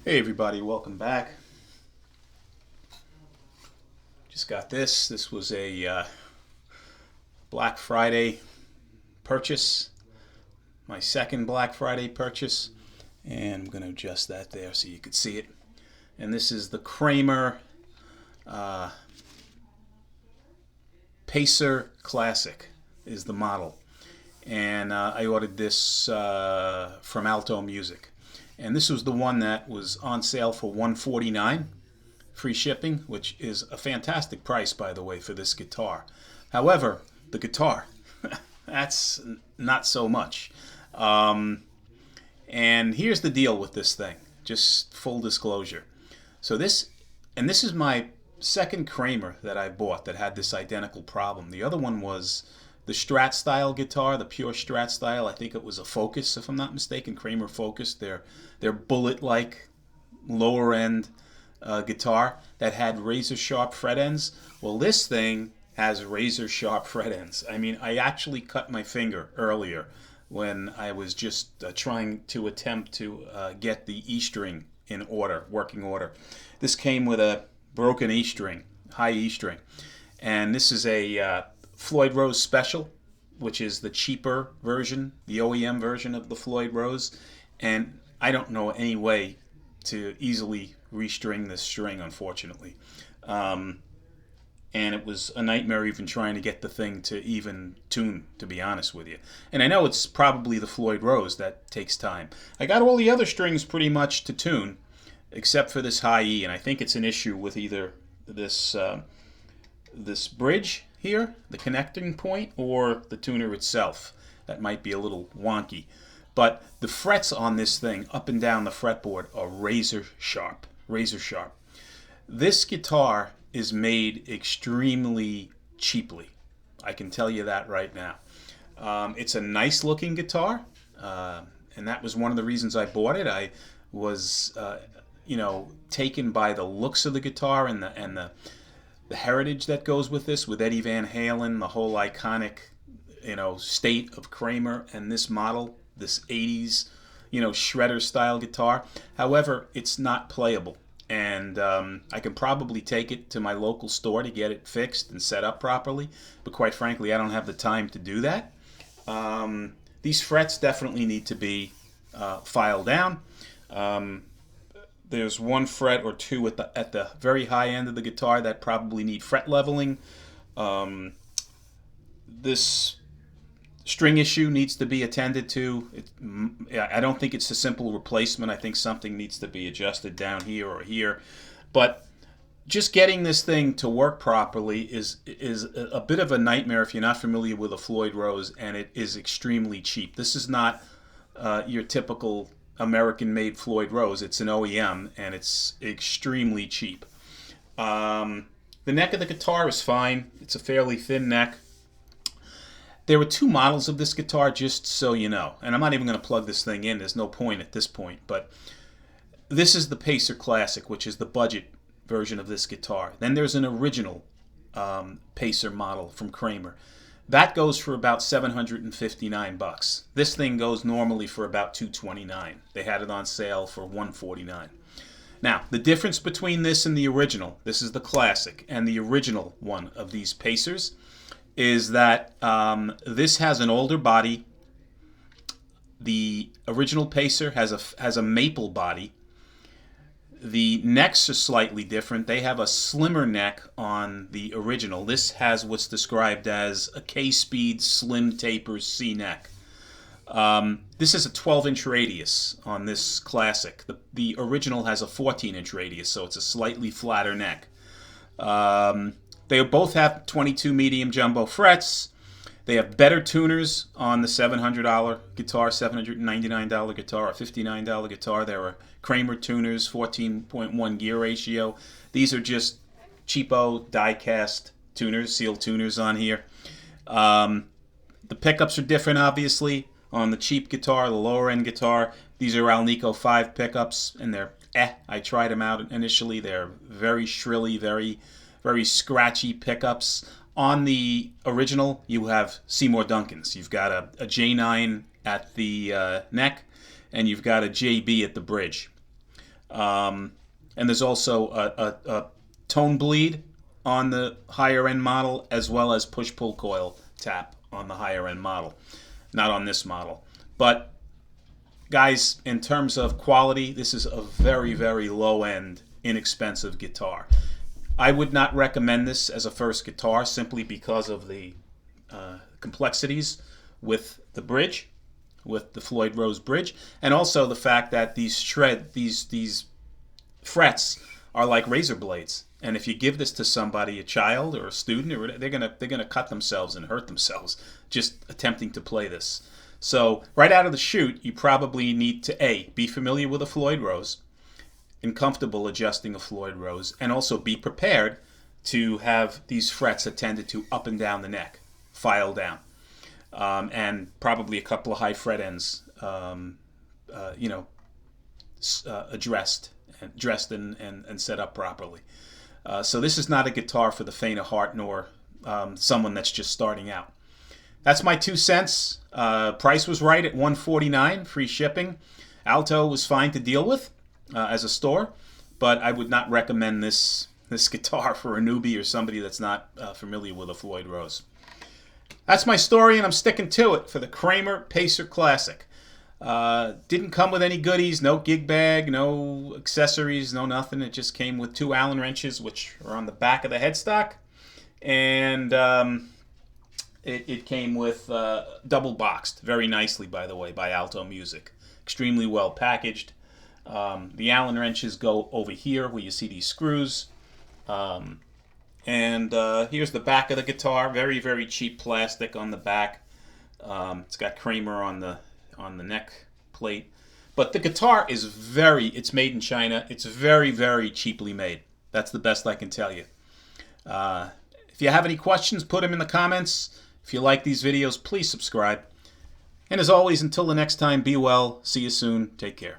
Hey everybody, welcome back. Just got this. This was a Black Friday purchase, my second Black Friday purchase, and I'm going to adjust that there so you can see it. And this is the Kramer uh, Pacer Classic is the model. And I ordered this from Alto Music. And this was the one that was on sale for $149 free shipping, which is a fantastic price, by the way, for this guitar. However, the guitar, that's not so much. Um, and here's the deal with this thing, just full disclosure. So this is my second Kramer that I bought that had this identical problem. The other one was the Strat style guitar, the pure Strat style. I think it was a Focus, if I'm not mistaken, Kramer Focus. Their bullet like lower end guitar that had razor sharp fret ends. Well, this thing has razor sharp fret ends. I mean, I actually cut my finger earlier when I was just trying to attempt to get the E string in order, working order. This came with a broken E string, high E string, and this is a Floyd Rose Special, which is the cheaper version, the OEM version of the Floyd Rose, and I don't know any way to easily restring this string, unfortunately. Um, and it was a nightmare even trying to get the thing to even tune, to be honest with you. And I know it's probably the Floyd Rose that takes time. I got all the other strings pretty much to tune, except for this high E, and I think it's an issue with either this bridge here, the connecting point, or the tuner itself. That might be a little wonky. But the frets on this thing, up and down the fretboard, are razor sharp. Razor sharp. This guitar is made extremely cheaply. I can tell you that right now. It's a nice looking guitar, and that was one of the reasons I bought it. I was, taken by the looks of the guitar and the heritage that goes with this, with Eddie Van Halen, the whole iconic, state of Kramer and this model, this 80s, shredder style guitar. However, it's not playable. And I can probably take it to my local store to get it fixed and set up properly. But quite frankly, I don't have the time to do that. These frets definitely need to be filed down. There's one fret or two at the very high end of the guitar that probably need fret leveling. This string issue needs to be attended to. I don't think it's a simple replacement. I think something needs to be adjusted down here or here. But just getting this thing to work properly is a bit of a nightmare if you're not familiar with a Floyd Rose, and it is extremely cheap. This is not your typical American-made Floyd Rose. It's an OEM, and it's extremely cheap. The neck of the guitar is fine. It's a fairly thin neck. There were two models of this guitar, just so you know. And I'm not even going to plug this thing in. There's no point at this point. But this is the Pacer Classic, which is the budget version of this guitar. Then there's an original Pacer model from Kramer. That goes for about $759. This thing goes normally for about $229. They had it on sale for $149. Now, the difference between this and the original, this is the Classic, and the original one of these Pacers, is that this has an older body. The original Pacer has a maple body. The necks are slightly different. They have a slimmer neck on the original. This has what's described as a K-Speed slim taper C neck. This is a 12-inch radius on this Classic. The original has a 14-inch radius, so it's a slightly flatter neck. They both have 22 medium jumbo frets. They have better tuners on the $700 guitar, $799 guitar, or $59 guitar. There are Kramer tuners, 14.1 gear ratio. These are just cheapo die-cast tuners, seal tuners on here. The pickups are different, obviously. On the cheap guitar, the lower-end guitar, these are Alnico 5 pickups, and they're I tried them out initially. They're very shrilly, very scratchy pickups. On the original, you have Seymour Duncans. You've got a J9 at the neck, and you've got a JB at the bridge. And there's also a tone bleed on the higher end model, as well as push-pull coil tap on the higher end model. Not on this model. But guys, in terms of quality, this is a very, very low-end, inexpensive guitar. I would not recommend this as a first guitar simply because of the complexities with the bridge, with the Floyd Rose bridge, and also the fact that these frets are like razor blades. And if you give this to somebody, a child or a student, or they're gonna cut themselves and hurt themselves just attempting to play this. So right out of the chute, you probably need to be familiar with a Floyd Rose and comfortable adjusting a Floyd Rose, and also be prepared to have these frets attended to up and down the neck, file down, and probably a couple of high fret ends, dressed and set up properly. So this is not a guitar for the faint of heart, nor someone that's just starting out. That's my 2 cents. Price was right at $149, free shipping. Alto was fine to deal with as a store, but I would not recommend this guitar for a newbie or somebody that's not familiar with a Floyd Rose. That's my story, and I'm sticking to it for the Kramer Pacer Classic. Didn't come with any goodies, no gig bag, no accessories, no nothing. It just came with 2 Allen wrenches, which are on the back of the headstock, and it came with double boxed, very nicely, by the way, by Alto Music. Extremely well packaged. The Allen wrenches go over here where you see these screws. And here's the back of the guitar. Very, very cheap plastic on the back. It's got Kramer on the neck plate. But the guitar is it's made in China. It's very, very cheaply made. That's the best I can tell you. If you have any questions, put them in the comments. If you like these videos, please subscribe. And as always, until the next time, be well. See you soon. Take care.